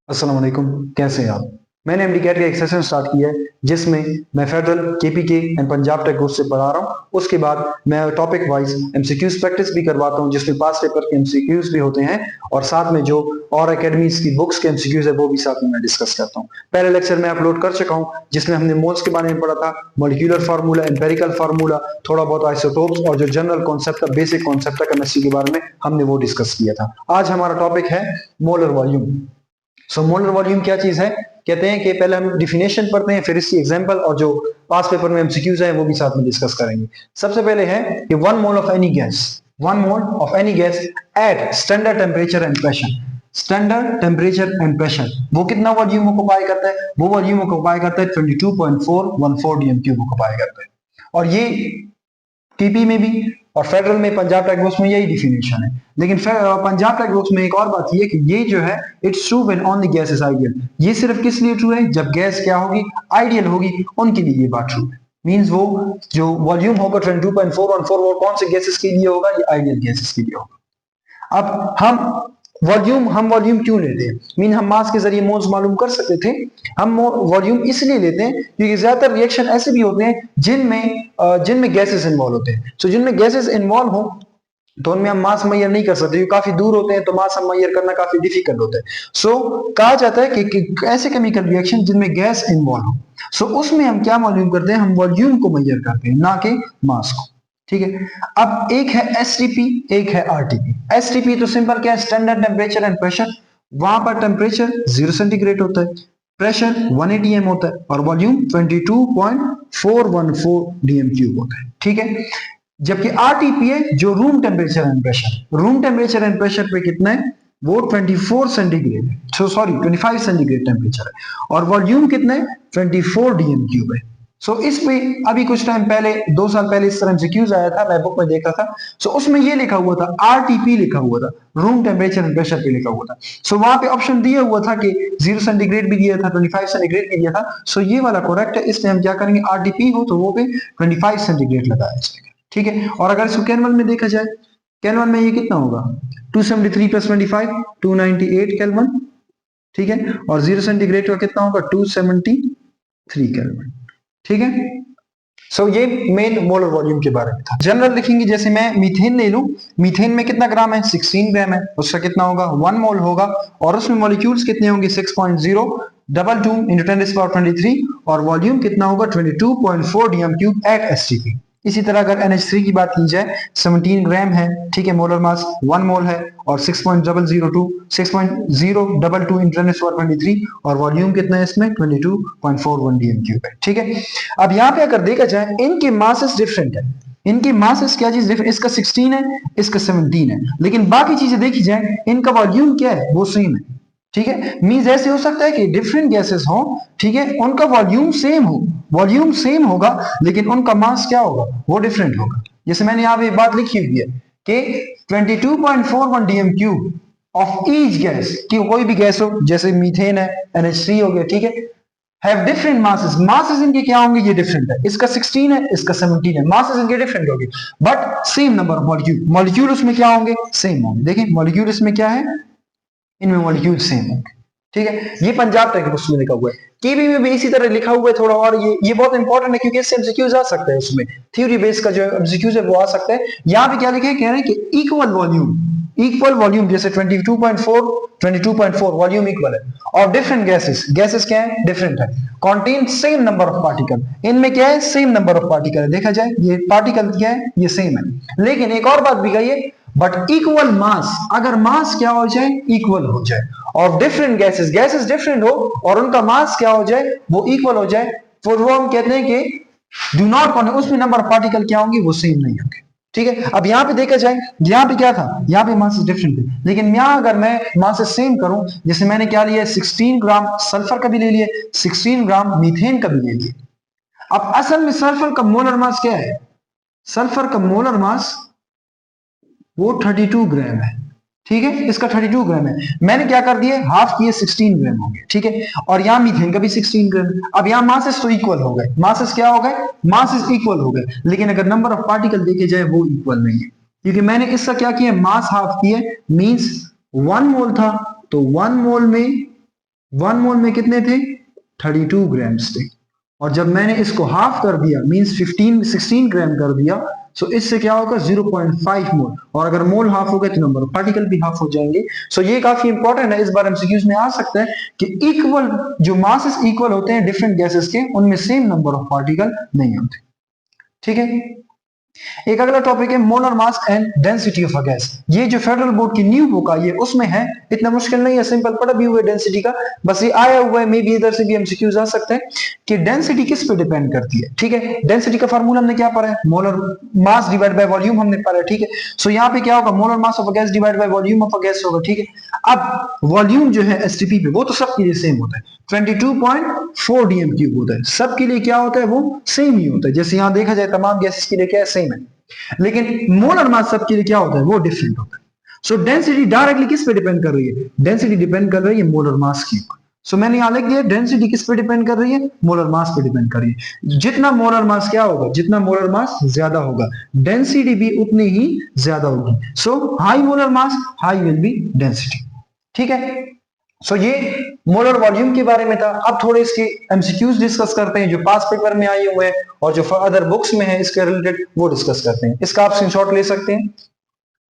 अस्सलाम वालेकुम, कैसे हैं आप। मैंने एमडी कैट का एक सेशन स्टार्ट किया है जिसमें मैं federal KPK and Punjab tech group से पढ़ा रहा हूँ। उसके बाद मैं टॉपिक वाइज एमसीक्यूज प्रैक्टिस भी करवाता हूँ जिसमें पास पेपर के एमसीक्यूज भी होते हैं और साथ में जो और एकेडमीज की बुक्स के एमसीक्यूज है वो भी साथ में मैं डिस्कस करता हूँ। पहले लेक्चर में अपलोड कर चुका हूँ जिसमें हमने मोल्स के बारे में पढ़ा था, मॉलिक्यूलर फार्मूला, एम्पेरिकल फार्मूला, थोड़ा बहुत आइसोटोप्स और जो जनरल कॉन्सेप्ट था, बेसिक कॉन्सेप्ट था केमिस्ट्री के बारे में हमने वो डिस्कस किया था। आज हमारा टॉपिक है मोलर वॉल्यूम। मोलर वॉल्यूम क्या चीज है, कहते हैं कि पहले हम डिफिनेशन पढ़ते हैं फिर इसकी एग्जांपल और जो पास पेपर में एमसीक्यूज है वो भी साथ में डिस्कस करेंगे। सबसे पहले है कि one mole of any gas at standard temperature and pressure. Standard temperature and pressure वो कितना वॉल्यूम ऑक्युपाई करता है, वो वॉल्यूम ऑक्युपाई करता है 22.414 डीएम क्यूब ऑक्युपाई करता है। और ये टीपी में भी और फेडरल में पंजाब टेक बुक्स में यही डिफिनेशन है। लेकिन पंजाब टेक बुक्स में एक और बात ये कि ये जो है it's true when only gas is ideal. ये सिर्फ किस लिए ट्रू है, जब गैस क्या होगी, आइडियल होगी, उनके लिए ये बात ट्रू है। मींस वो जो वॉल्यूम होगा 22.414 वो कौन से गैसेस के लिए होगा, ये आइडियल गैसेस के लिए होगा। अब हम वॉल्यूम क्यों लेते हैं, मीन हम मास के जरिए मोल्स मालूम कर सकते थे। हम वॉल्यूम इसलिए लेते हैं क्योंकि ज्यादातर रिएक्शन ऐसे भी होते हैं जिनमें गैसेस इन्वॉल्व होते हैं। सो जिनमें गैसेस इन्वॉल्व हो तो उनमें हम मास मैयर नहीं कर सकते, क्योंकि काफी दूर होते हैं तो मास हम मैयर करना काफी डिफिकल्ट होता है। सो कहा जाता है कि ऐसे केमिकल रिएक्शन जिनमें गैस इन्वॉल्व हो, सो उसमें हम क्या मालूम करते हैं, हम वॉल्यूम को मैयर करते हैं, ना कि मास को। ठीक है। अब एक है एसटीपी, एक है आरटीपी। एसटीपी तो सिंपल क्या है, स्टैंडर्ड टेम्परेचर एंड प्रेशर। वहां पर टेम्परेचर 0 सेंटीग्रेड होता है, प्रेशर 180 एम होता है और वॉल्यूम 22.414 डीएम क्यूब होता है। ठीक है। जबकि आरटीपी है जो room temperature and pressure. Room temperature and pressure पे कितना है, वो 24 सेंटीग्रेड है, सॉरी 25 सेंटीग्रेड टेम्परेचर है और वॉल्यूम कितना है 24 डीएम क्यूब है। इसमें अभी कुछ टाइम पहले 2 साल पहले इस तरह एमसीक्यूज आया था, मैं बुक में देखा था। उसमें ये लिखा हुआ था, आरटीपी लिखा हुआ था, रूम टेम्परेचर एंड प्रेशर पे लिखा हुआ था। वहां पे ऑप्शन दिया हुआ था कि 0 सेंटीग्रेड भी दिया था, 25 सेंटीग्रेड भी दिया था। ये वाला करेक्ट है, इसलिए हम क्या करेंगे, आरटीपी हो तो वो पे 25 सेंटीग्रेड लगाया जाएगा। ठीक है। और अगर इसको केल्विन में देखा जाए, केल्विन में ये कितना होगा, 273 प्लस 25 298 केल्विन। ठीक है। और 0 सेंटीग्रेड का कितना होगा, 273 केल्विन। ठीक है। ये मेन मोलर वॉल्यूम के बारे में था। जनरल लिखेंगे, जैसे मैं मीथेन ले लूं, मीथेन में कितना ग्राम है, 16 ग्राम है, उसका कितना होगा 1 मोल होगा और उसमें मॉलिक्यूल्स कितने होंगे 6.022 इंटू 10⁻23 और वॉल्यूम कितना होगा 22.4 डीएम क्यूब एट एसटीपी। इसी तरह अगर NH3 की बात की जाए, 17 ग्राम है, ठीक है, मोलर मास 1 मोल है और 6.022 इंटू 10⁻23 और वॉल्यूम कितना है इसमें 22.41 डीएम क्यूब है। ठीक है। अब यहाँ पे अगर देखा जाए, इनके मासेस डिफरेंट है। इनकी मासेस क्या चीज डिफरेंट, इसका 16 है, इसका 17 है, लेकिन बाकी चीजें देखी जाए इनका वॉल्यूम क्या है, वो सेम है। ठीक है। मींस ऐसे हो सकता है कि डिफरेंट गैसेस हो, ठीक है, उनका वॉल्यूम सेम हो, वॉल्यूम सेम होगा लेकिन उनका मास क्या होगा, वो डिफरेंट होगा। जैसे मैंने यहाँ पे बात लिखी हुई है कि 22.41 DM cube of each gas, कि कोई भी गैस हो, जैसे मीथेन है, NH3 हो गया, ठीक है, हैव डिफरेंट मासेस। मासेस इनके क्या होंगे, ये डिफरेंट है, इसका 16 है, इसका 17 है, मासेस इनके डिफरेंट होंगे but same number of molecule. Molecule उसमें क्या होंगे, सेम होंगे। देखिए मॉलिक्यूल इसमें क्या है, इनमें मॉलिक्यूल सेम होंगे। ठीक है। ये पंजाब टेक बुक्स में लिखा हुआ है, केबी में भी इसी तरह लिखा हुआ है थोड़ा। और ये बहुत इंपॉर्टेंट है क्योंकि इससे एमसीक्यूज आ सकते हैं, उसमें थ्योरी बेस का जो एमसीक्यूज है वो आ सकता है। यहाँ पे क्या लिखे, कह रहे हैं कि इक्वल वॉल्यूम जैसे 22.4 वॉल्यूम इक्वल है और डिफरेंट गैसेस क्या है, डिफरेंट है, contain same number of particle. इनमें क्या है, सेम नंबर ऑफ पार्टिकल है। देखा जाए ये पार्टिकल क्या है, ये सेम है, लेकिन एक और बात भी कही है, बट इक्वल मास, अगर मास क्या हो जाए, इक्वल हो जाए और डिफरेंट गैसेस डिफरेंट हो और उनका मास क्या हो जाए, वो इक्वल हो जाए, फिर वो हम कहते हैं कि डू नॉट कॉन्टेन, उसमें नंबर ऑफ पार्टिकल क्या होंगे, वो सेम नहीं होंगे। ठीक है। अब यहां पे देखा जाए, यहां पे क्या था, यहां पे मासेस डिफरेंट थे, लेकिन यहां अगर मैं मासेस सेम करूं, जैसे मैंने क्या लिया, 16 ग्राम सल्फर का भी ले लिए, 16 ग्राम मीथेन का भी ले लिए। अब असल में सल्फर का मोलर मास क्या है, सल्फर का मोलर मास वो 32 ग्राम है। ठीक है। इसका 32 ग्राम है, मैंने क्या कर दिया, हाफ किए, 16 ग्राम हो गए। ठीक है। और यहां मीथेन का भी 16 ग्राम। अब यहां मासेस तो इक्वल हो गए, मासेस क्या हो गए, मासेस इक्वल हो गए, लेकिन अगर नंबर ऑफ पार्टिकल देखे जाए वो इक्वल नहीं है, क्योंकि मैंने इसका क्या किया, मास हाफ किए, मींस 1 मोल था तो 1 मोल में 1 मोल में कितने थे? 32 ग्राम्स थे। और जब मैंने इसको हाफ कर दिया मींस 16 ग्राम कर दिया, सो इससे क्या होगा? 0.5 मोल। और अगर मोल हाफ हो गए तो नंबर ऑफ पार्टिकल भी हाफ हो जाएंगे। सो ये काफी इंपॉर्टेंट है, इस बार एमसीक्यूज में आ सकता है कि इक्वल जो मासेस इक्वल होते हैं डिफरेंट गैसेस के, उनमें सेम नंबर ऑफ पार्टिकल नहीं होते। ठीक है। एक अगला टॉपिक है molar mass and density of a gas. ये जो फेडरल बोर्ड की न्यू बुक आई है उसमें है, इतना मुश्किल नहीं है, सिंपल पढ़ा भी हुआ है डेंसिटी का, बस ये आया हुआ है, मे बी इधर से भी एमसीक्यूज आ सकते हैं कि डेंसिटी किस पे डिपेंड करती है। ठीक है, डेंसिटी का फार्मूला हमने क्या पढ़ा है? Molar mass divide by volume हमने पढ़ा है। ठीक है, सो यहाँ पे क्या होगा? Molar mass of a gas divide by volume of a gas होगा। ठीक है, अब वॉल्यूम जो है एसटीपी पे वो तो सबके लिए सेम होता है, 22.4 डीएम क्यूब होता है, सबके लिए क्या होता है? वो सेम ही होता है। जैसे यहाँ देखा जाए तमाम गैसेस के लिए क्या है? सेम है। लेकिन मोलर मास सबके लिए क्या होता है? वो डिफरेंट होता है। सो डेंसिटी डायरेक्टली किस पे डिपेंड कर रही है? डेंसिटी डिपेंड कर रही है मोलर मास की। सो मैंने यहां लिख दिया डेंसिटी किस पे डिपेंड कर रही है? मोलर मास पे डिपेंड कर रही है। जितना मोलर मास क्या होगा? जितना मोलर मास ज्यादा होगा, डेंसिटी भी उतनी ही ज्यादा होगी। So high molar mass high will be density. ठीक है, सो ये मोलर वॉल्यूम के बारे में था। अब थोड़े इसके एमसीक्यूज डिस्कस करते हैं जो पास पेपर में आए हुए हैं और जो अदर बुक्स में है इसके रिलेटेड, वो डिस्कस करते हैं। इसका आप स्क्रीनशॉट ले सकते हैं।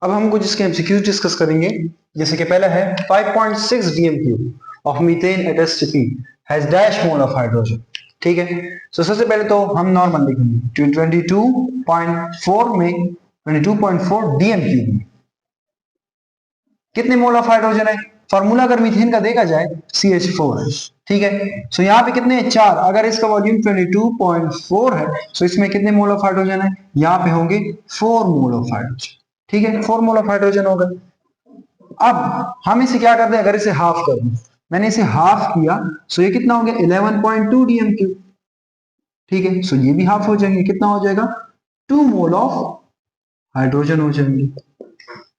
अब हम कुछ इसके एमसीक्यूज डिस्कस करेंगे। जैसे कि पहला है 5.6 dm cube of methane at STP has dash mole of hydrogen. ठीक है, सो सबसे पहले तो हम नॉर्मल लिखेंगे 22.4 में 22.4 डीएमक्यू में कितने मोल ऑफ हाइड्रोजन है? फॉर्मूला अगर मीथेन का देखा जाए CH4 है। ठीक है, सो यहाँ पे कितने? 4। अगर इसका वॉल्यूम 22.4 है, सो इसमें कितने मोल ऑफ हाइड्रोजन है? यहाँ पे होंगे 4 मोल ऑफ हाइड्रोजन। ठीक है, 4 मोल ऑफ हाइड्रोजन होगा। अब हम इसे क्या करते हैं? अगर इसे हाफ कर दूं, मैंने इसे हाफ किया, सो ये कितना हो गया? 11.2 डीएमक्यू। ठीक है, सो ये भी हाफ हो जाएंगे, कितना हो जाएगा? 2 मोल ऑफ हाइड्रोजन हो जाएंगे।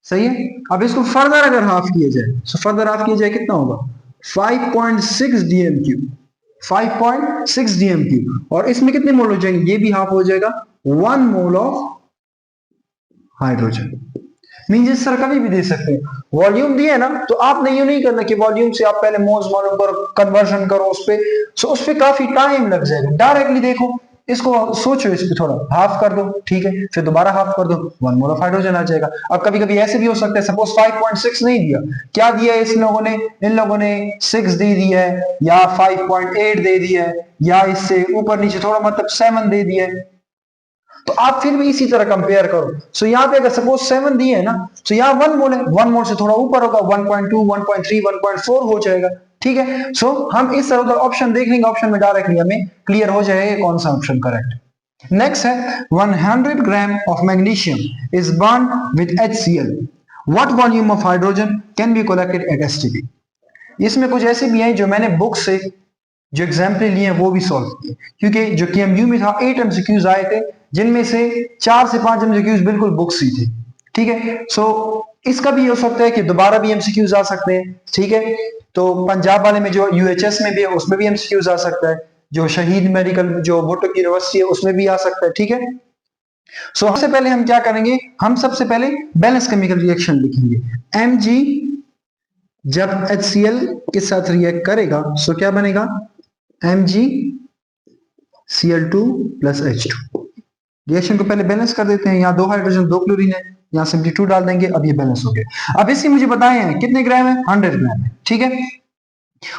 सही है। अब इसको फर्दर अगर हाफ किया जाए, सो फर्दर हाफ किया जाए कितना होगा? 5.6 डीएमक्यू, 5.6 डीएमक्यू। और इसमें कितने मोल हो जाएंगे? ये भी हाफ हो जाएगा, 1 मोल ऑफ हाइड्रोजन। मींस इस तरह कभी भी दे सकते हैं। वॉल्यूम दिया है ना, तो आपने यूं नहीं करना कि वॉल्यूम से आप पहले मोल्स मालूम करो, कन्वर्जन करो उस पे, सो उस पे काफी टाइम लग जाएगा। डायरेक्टली देखो, इसको सोचो, इस पे थोड़ा हाफ कर दो, ठीक है, फिर दोबारा हाफ कर दो, 1 मोल ऑफ हाइड्रोजन आ जाएगा। अब कभी कभी ऐसे भी हो सकता है, सपोज 5.6 नहीं दिया, क्या दिया है इन लोगों ने 6 दे दिया है, या 5.8 दे दिया है, या इससे ऊपर नीचे थोड़ा मतलब 7 दे दिया है, तो आप फिर भी इसी तरह कंपेयर करो। सो यहाँ पे अगर सपोज 7 दिए है ना, तो यहाँ 1 मोल है, 1 मोल से थोड़ा ऊपर होगा, 1.2 1.3 1.4 हो जाएगा। ठीक है, सो हम इस तरह उधर ऑप्शन देख लेंगे, ऑप्शन में डायरेक्टली हमें क्लियर हो जाएगा कौन सा ऑप्शन करेक्ट। नेक्स्ट है 100 gram of magnesium is burn with HCl, what volume of hydrogen can be collected at STP। इसमें कुछ ऐसे भी हैं जो मैंने बुक से जो एग्जाम्पल लिए हैं वो भी सॉल्व किए, क्योंकि जो KMU में था 8 एमसीक्यूज आए थे, जिनमें से 4 से 5 एमसीक्यूज बिल्कुल बुक्स ही थे। ठीक है, सो इसका भी हो सकता है कि दोबारा भी एमसीक्यूज आ सकते हैं। ठीक है, तो पंजाब वाले में जो UHS में भी है उसमें भी एमसीक्यूज आ सकता है, जो शहीद मेडिकल जो भुट्टो की यूनिवर्सिटी है उसमें भी आ सकता है। ठीक है, सो सबसे पहले हम क्या करेंगे? हम सबसे पहले बैलेंस केमिकल रिएक्शन लिखेंगे। Mg जब HCl के साथ रिएक्ट करेगा, सो क्या बनेगा? MgCl2 plus H2। रिएक्शन को पहले बैलेंस कर देते हैं। यहाँ 2 हाइड्रोजन 2 क्लोरीन है, यहाँ सिंपली 2 डाल देंगे, अब ये बैलेंस हो गया। अब इसकी मुझे बताए हैं कितने ग्राम है? 100 ग्राम है। ठीक है,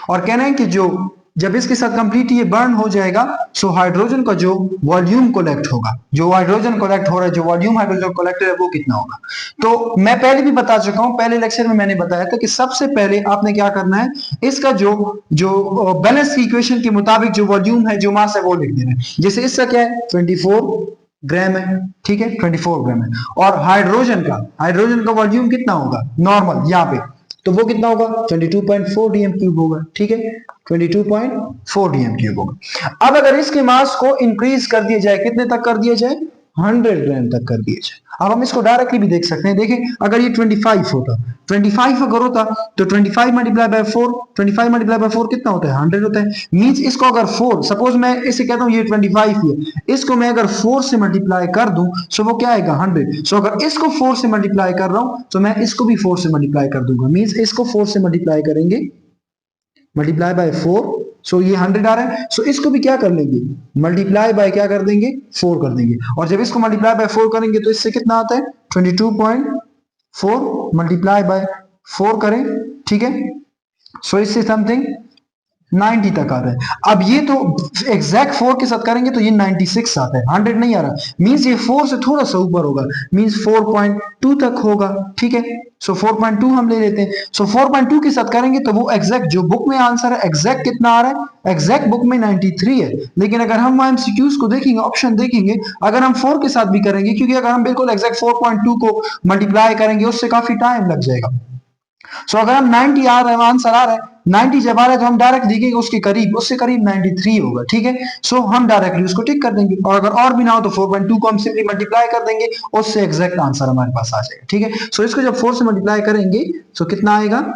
और कहना है कि जो जब इसके साथ कंप्लीट ये बर्न हो जाएगा, सो हाइड्रोजन का जो वॉल्यूम कलेक्ट होगा, जो हाइड्रोजन कलेक्ट हो रहा है, जो वॉल्यूम हाइड्रोजन कलेक्टेड है वो कितना होगा। तो मैं पहले भी बता चुका हूं, पहले लेक्चर में मैंने बताया था कि सबसे पहले आपने क्या करना है, इसका जो जो बैलेंस की इक्वेशन के मुताबिक जो वॉल्यूम है, जो मास है, वो लिख देना है। जैसे इसका क्या है? 24 ग्राम है। ठीक है, 24 ग्राम है। और हाइड्रोजन का वॉल्यूम कितना होगा नॉर्मल यहाँ पे, तो वो कितना होगा? 22.4 डीएम क्यूब होगा। ठीक है, 22.4 डीएम क्यूब होगा। अब अगर इसके मास को इंक्रीज कर दिया जाए, कितने तक कर दिया जाए? 100 ग्राम तक कर दिया जाए। अब हम इसको डायरेक्टली भी देख सकते हैं। देखें, अगर ये 25 होता, 25 अगर होता तो 25 मल्टीप्लाई बाय 4, 25 मल्टीप्लाई बाय 4 कितना होता है? 100 होता है। मींस इसको अगर 4, सपोज मैं इसे कहता हूं ये 25 ही है, इसको मैं अगर 4 से मल्टीप्लाई कर दूं, सो वो क्या आएगा? 100। सो अगर इसको 4 से मल्टीप्लाई कर रहा हूं, तो मैं इसको भी 4 से मल्टीप्लाई कर दूंगा। मींस इसको 4 से मल्टीप्लाई करेंगे मल्टीप्लाई बाय 4, सो ये 100 आ रहा है। सो इसको भी क्या कर लेंगे, मल्टीप्लाई बाय क्या कर देंगे, 4 कर देंगे। और जब इसको मल्टीप्लाई बाय 4 करेंगे तो इससे कितना आता है 22.4 मल्टीप्लाई बाय 4 करें, ठीक है। सो इससे समथिंग 90 तक आता है। अब ये तो एग्जैक्ट 4 के साथ करेंगे तो ये 96 आता है, 100 नहीं आ रहा, मींस ये 4 से थोड़ा सा ऊपर होगा, मींस 4.2 तक होगा, ठीक है। सो 4.2 हम ले लेते हैं। सो 4.2 के साथ करेंगे तो वो एग्जैक्ट जो बुक में आंसर है एग्जैक्ट कितना आ रहा है, एग्जैक्ट बुक में 93 है। लेकिन अगर हम एमसीक्यूज को देखेंगे, ऑप्शन देखेंगे, अगर हम 4 के साथ भी करेंगे, क्योंकि अगर हम बिल्कुल एग्जैक्ट 4.2 को मल्टीप्लाई करेंगे उससे काफी टाइम लग जाएगा। सो अगर हम 90 आ रहा है, आंसर आ रहा है 90 जब आ रहा है तो हम डायरेक्ट देखेंगे उसके करीब, उससे करीब 93 होगा, ठीक है। सो हम डायरेक्टली उसको टिक कर देंगे, और अगर और भी ना हो तो 4.2 को हम सिंपली मल्टीप्लाई कर देंगे, उससे एग्जैक्ट आंसर हमारे पास आ जाएगा, ठीक है। सो इसको जब 4 से मल्टीप्लाई करेंगे सो कितना आएगा,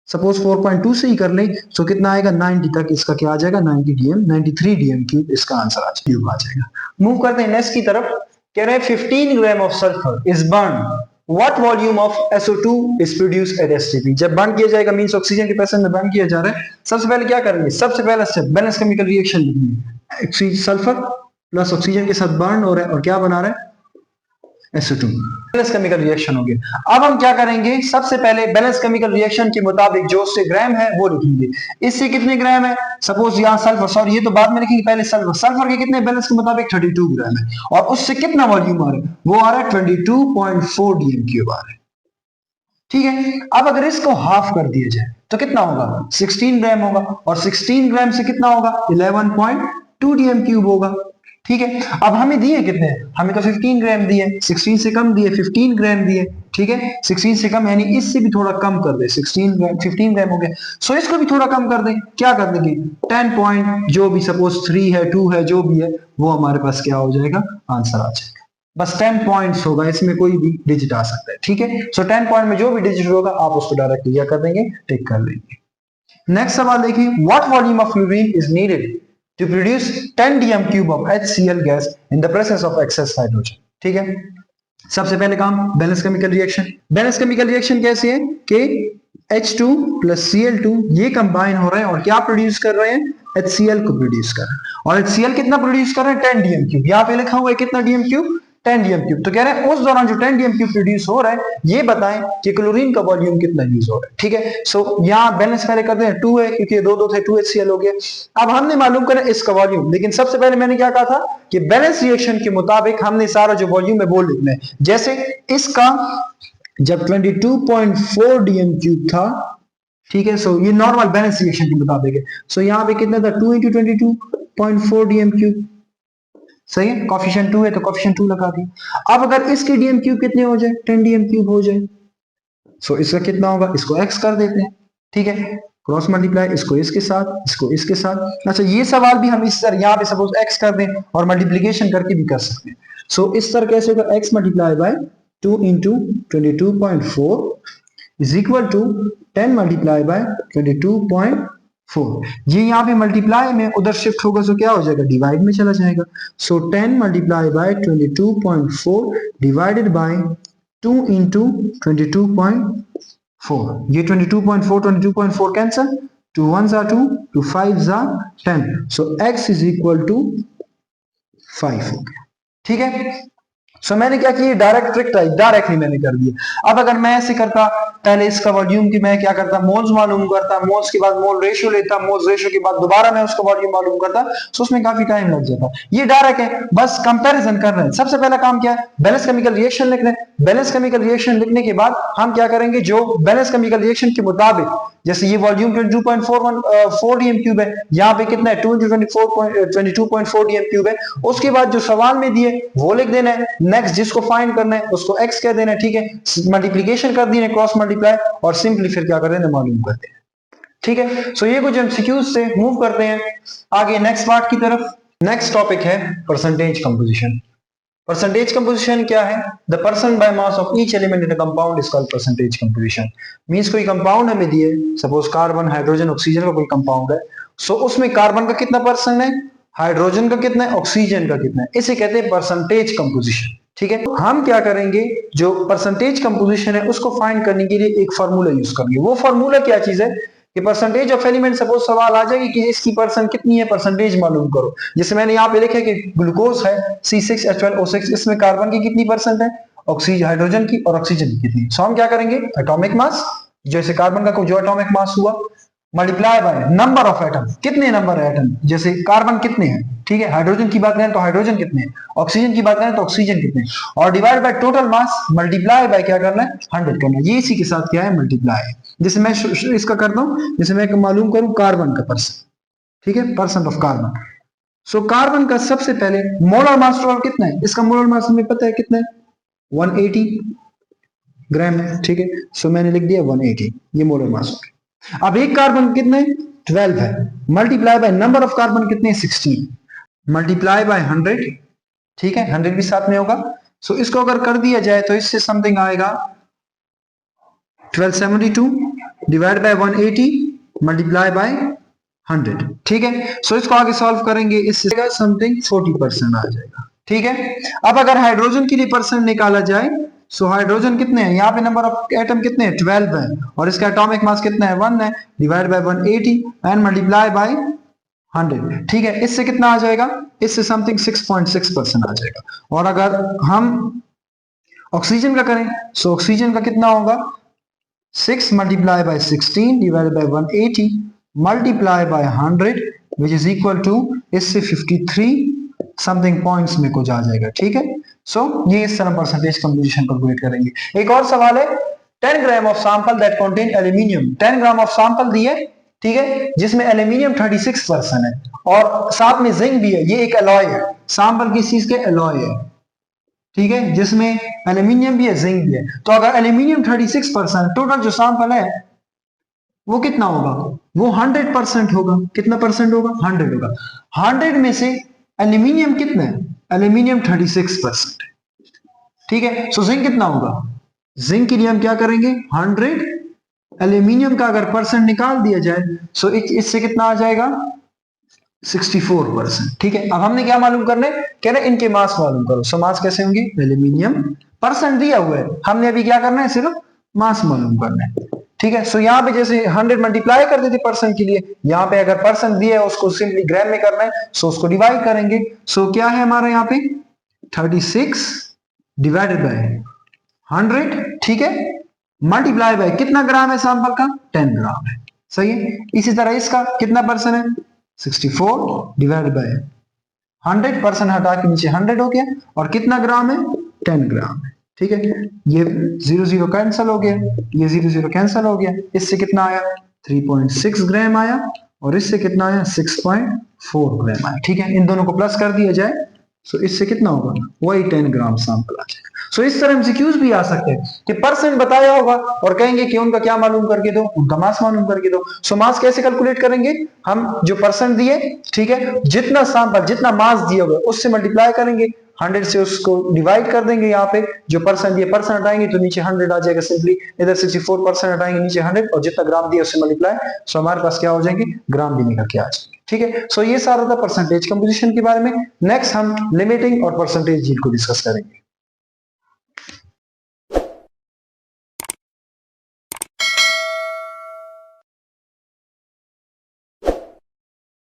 सपोज 4.2 से ही कर लें, सो कितना आएगा 90 तक, इसका क्या आ जाएगा 90 डीएम 93 डीएम क्यूब, इसका आंसर आ जाएगा। मूव करते हैं नेक्स्ट की तरफ। कह रहे हैं 15 gram of sulphur is burn, What volume of SO2 is produced at STP? जब बर्न किया जाएगा मींस ऑक्सीजन के प्रेजेंस में बर्न किया जा रहा है। सबसे पहले क्या करेंगे, सबसे पहला स्टेप बैलेंस केमिकल रिएक्शन लिखनी है। सल्फर प्लस ऑक्सीजन के साथ बर्न हो रहा है और क्या बना रहा है SO2, बैलेंस केमिकल रिएक्शन हो गया। अब हम क्या करेंगे, सबसे पहले बैलेंस केमिकल रिएक्शन के मुताबिक जो उससे ग्राम है वो लिखेंगे। इससे कितने ग्राम है, सपोज यहाँ सल्फर, सॉरी ये तो बाद में लिखेंगे, पहले सल्फर, सल्फर के कितने बैलेंस के मुताबिक 32 ग्राम है, और उससे कितना वॉल्यूम आ रहा है, वो आ रहा है 22.4 डीएम क्यूब आ रहा है, ठीक है। अब अगर इसको हाफ कर दिया जाए तो कितना होगा 16 ग्राम होगा, और 16 ग्राम से कितना होगा 11.2 डीएम क्यूब होगा, ठीक है। अब हमें दिए कितने, हमें तो 15 ग्राम दिए, 16 से कम दिए, 15 ग्राम दिए, ठीक है। 16 से कम यानी इससे भी थोड़ा कम कर दे, 16 ग्राम 15 ग्राम हो गया। सो इसको भी थोड़ा कम कर दें, क्या कर देंगे 10 पॉइंट जो भी, सपोज 3 है 2 है जो भी है, वो हमारे पास क्या हो जाएगा, आंसर आ जाएगा। बस 10 पॉइंट्स होगा, इसमें कोई भी डिजिट आ सकता है, ठीक है। सो 10 पॉइंट में जो भी डिजिट होगा आप उसको डायरेक्ट क्या कर देंगे, टिक कर लेंगे। नेक्स्ट सवाल देखिए, what volume of fluorine is needed to produce 10 dm cube of HCl gas in the presence of excess hydrogen, ठीक है। सबसे पहले काम balance chemical reaction. Balance chemical reaction कैसे है कि H2 plus Cl2 ये कंबाइन हो रहे हैं और क्या प्रोड्यूस कर रहे हैं, HCl को प्रोड्यूस कर रहे हैं। और HCl कितना प्रोड्यूस कर रहे हैं 10 डीएम क्यूब, यहाँ पे लिखा हुआ है कितना डीएम क्यूब 10 डीएम क्यूब। तो कह रहे हैं उस दौरान जो 10 डीएम क्यूब प्रोड्यूस हो रहा है ये बताएं कि क्लोरीन का वॉल्यूम कितना यूज हो रहा है, ठीक है। सो यहाँ बैलेंस पहले करते हैं 2 है क्योंकि दो थे 2 HCl हो गया। अब हमने मालूम करें इसका वॉल्यूम, लेकिन सबसे पहले मैंने क्या कहा था कि बैलेंस रिएक्शन के मुताबिक हमने सारा जो वॉल्यूम है वो लिखना है। जैसे इसका जब 22.4 डीएम क्यूब था, ठीक है, सो ये नॉर्मल बैलेंस रिएक्शन के मुताबिक है। सो यहाँ पे कितना था 2 × 22.4 डीएम क्यूब, सही है, कोफिशिएंट 2 है तो कोफिशिएंट 2 लगा दिया। अब अगर इसके डीएम क्यूब कितने हो जाए 10 डीएम क्यूब हो जाए, सो इसका कितना होगा, इसको x कर देते हैं, ठीक है, क्रॉस मल्टीप्लाई इसको इसके साथ, इसको इसके साथ। अच्छा ये सवाल भी हम इस तरह यहाँ पे सपोज x कर दें और मल्टीप्लिकेशन करके भी कर सकते हैं। सो इस तरह कैसे होगा, x multiply by 2 × 22.4 is equal to 10 multiply by 22.4। ये यहाँ पे मल्टीप्लाई में उधर शिफ्ट होगा तो क्या हो जाएगा, डिवाइड में चला जाएगा। So 10 multiply by 22.4 divided by 2 × 22.4, ये 22.4 cancel, 2 1s are 2, 2 5s are 10, so x is equal to 5 हो गया, ठीक है। सो मैंने क्या किया, डायरेक्ट ट्रिक ट्राई, डायरेक्टली मैंने कर दिया। अब अगर मैं ऐसे करता, पहले इसका वॉल्यूम की मैं क्या करता, मोल्स मालूम करता, मोल्स के बाद मोल रेशियो लेता, मोल्स रेशियो के बाद दोबारा मैं उसका वॉल्यूम मालूम करता, सो उसमें काफी टाइम लग जाता। ये डायरेक्ट है, बस कंपैरिजन कर रहे हैं। सबसे पहला काम क्या है, बैलेंस केमिकल रिएक्शन लिखना है। बैलेंस केमिकल रिएक्शन लिखने के बाद हम क्या करेंगे, जो बैलेंस केमिकल रिएक्शन के मुताबिक, जैसे ये वॉल्यूम 22.4 डीएम क्यूब है, यहाँ पे कितना है 2 × 22.4 डीएम क्यूब है। उसके बाद जो सवाल में दिए वो लिख देना है, नेक्स्ट जिसको फाइंड करना है उसको x कह देना है, ठीक है, मल्टीप्लिकेशन कर देना है, क्रॉस मल्टीप्लाई, और सिंपली फिर क्या कर देना, मालूम करते हैं, ठीक है। सो ये कुछ एमसीक्यूज से मूव करते हैं आगे नेक्स्ट पार्ट की तरफ। नेक्स्ट टॉपिक है परसेंटेज कंपोजिशन। परसेंटेज कंपोजिशन क्या है, the percent by mass of each element in a compound is called percentage composition. Means कोई कंपाउंड हमें दिए, सपोज कार्बन हाइड्रोजन ऑक्सीजन का कोई कंपाउंड है, सो उसमें कार्बन का कितना परसेंट है, हाइड्रोजन का कितना है, ऑक्सीजन का कितना है, इसे कहते हैं परसेंटेज कंपोजिशन, ठीक है। हम क्या करेंगे, जो परसेंटेज कंपोजिशन है उसको फाइंड करने के लिए एक फार्मूला यूज करेंगे। वो फार्मूला क्या चीज है कि परसेंटेज ऑफ एलिमेंट, सपोज सवाल आ जाएगी कि इसकी परसेंट कितनी है, परसेंटेज मालूम करो। जैसे मैंने यहाँ पे लिखा है कि ग्लूकोज है C6H12O6, इसमें कार्बन की कितनी परसेंट है, ऑक्सीजन हाइड्रोजन की और ऑक्सीजन की कितनी। सो हम क्या करेंगे, एटॉमिक मास, जैसे कार्बन का जो एटॉमिक मास हुआ multiply by number of atom, कितने नंबर है एटम, जैसे कार्बन कितने हैं, ठीक है, हाइड्रोजन की बात करें तो हाइड्रोजन कितने हैं, ऑक्सीजन की बात करें तो ऑक्सीजन कितने हैं, और divide by total mass multiply by क्या करना है, 100 करना है। ये इसी के साथ क्या है, मल्टीप्लाई। जैसे मैं इसका करता हूं, जैसे मैं मालूम करूं कार्बन का परसेंट, ठीक है, percent of carbon. So carbon का सबसे पहले मोलर मास टोटल कितना है, इसका मोलर मास हमें पता है कितना है, 180 ग्राम है, ठीक है। सो मैंने लिख दिया 180, ये मोलर मास हो गया। अब एक कार्बन कितने 12 है, multiply by number of carbon कितने 16, मल्टीप्लाई बाय 100, ठीक है, 100 भी साथ में होगा। सो इसको अगर कर दिया जाए तो इससे समथिंग आएगा 1272 डिवाइड बाय 180 मल्टीप्लाई बाय 100, ठीक है। सो इसको आगे सॉल्व करेंगे, इससे समथिंग 40% आ जाएगा, ठीक है। अब अगर हाइड्रोजन के लिए परसेंट निकाला जाए, सो हाइड्रोजन कितने हैं, यहाँ पे नंबर ऑफ एटम कितने हैं 12 है, और इसका एटॉमिक मास कितना है 1 है, divide by 180 and multiply by 100, ठीक है। इससे कितना आ जाएगा, इससे समथिंग 6.6% आ जाएगा। और अगर हम ऑक्सीजन का करें, सो ऑक्सीजन का कितना होगा 6 multiply by 16 divide by 180 multiply by 100 which is equal to, इससे 53 समथिंग पॉइंट्स में कुछ आ जाएगा, ठीक है। सो ये इस तरह परसेंटेज कंपोजिशन कैलकुलेट करेंगे। एक और सवाल है, 10 gram of sample that contain aluminium, 10 gram of sample दिए, ठीक है, जिसमें एल्यूमिनियम 36% है और साथ में जिंक भी है, ये एक अलॉय है, सैंपल किस चीज के अलॉय है, ठीक है, जिसमें एल्यूमिनियम भी है जिंक भी है। तो अगर एल्यूमिनियम 36%, टोटल जो सैंपल है वो कितना होगा, वो 100% होगा। कितना परसेंट होगा, 100 होगा। 100 में से एल्यूमिनियम कितना है, एल्यूमिनियम 36% है, ठीक है। सो जिंक कितना होगा, जिंक के लिए हम क्या करेंगे, 100 एल्यूमिनियम का अगर परसेंट निकाल दिया जाए, सो इससे कितना आ जाएगा 64%, ठीक है। अब हमने क्या मालूम करना है, कह रहे इनके मास मालूम करो। सो मास कैसे होंगे, एल्यूमिनियम परसेंट दिया हुआ है, हमने अभी क्या करना है, सिर्फ मास मालूम करना है, ठीक है। सो यहाँ पे जैसे 100 मल्टीप्लाई कर देते परसेंट के लिए, यहाँ पे अगर परसेंट दिया है उसको सिंपली ग्राम में करना है, सो उसको डिवाइड करेंगे। सो क्या है हमारा यहाँ पे 36 डिवाइडेड बाय 100, ठीक है, मल्टीप्लाई बाय कितना ग्राम है सैंपल का, 10 ग्राम है, सही है। इसी तरह इसका कितना परसेंट है 64 डिवाइड बाय 100%, हटा के नीचे 100 हो गया, और कितना ग्राम है 10 ग्राम है, ठीक है। ये 0 0 कैंसिल हो गया, ये 0 0 कैंसिल हो गया, इससे कितना आया 3.6 ग्राम आया, और इससे कितना आया 6.4 ग्राम आया, ठीक है। इन दोनों को प्लस कर दिया जाए, सो इससे कितना होगा, वही 10 ग्राम सैंपल आ जाएगा। सो इस तरह एमसीक्यूज भी आ सकते हैं कि परसेंट बताया होगा और कहेंगे कि उनका क्या मालूम करके दो, उनका मास मालूम करके दो। सो मास कैसे कैलकुलेट करेंगे, हम जो परसेंट दिए, ठीक है, जितना सैंपल जितना मास दिया हुआ उससे मल्टीप्लाई करेंगे, 100 से उसको डिवाइड कर देंगे, यहाँ पे जो परसेंट दिए परसेंट हटाएंगे तो नीचे 100 आ जाएगा, सिंपली इधर 64% हटाएंगे, नीचे 100, और जितना ग्राम दिया उससे मल्टीप्लाई, सो हमारे पास क्या हो जाएंगे, ग्राम भी निकल के आ जाएंगे, ठीक है। सो ये सारा था परसेंटेज कंपोजिशन के बारे में। नेक्स्ट हम लिमिटिंग और परसेंटेज यील्ड को डिस्कस करेंगे।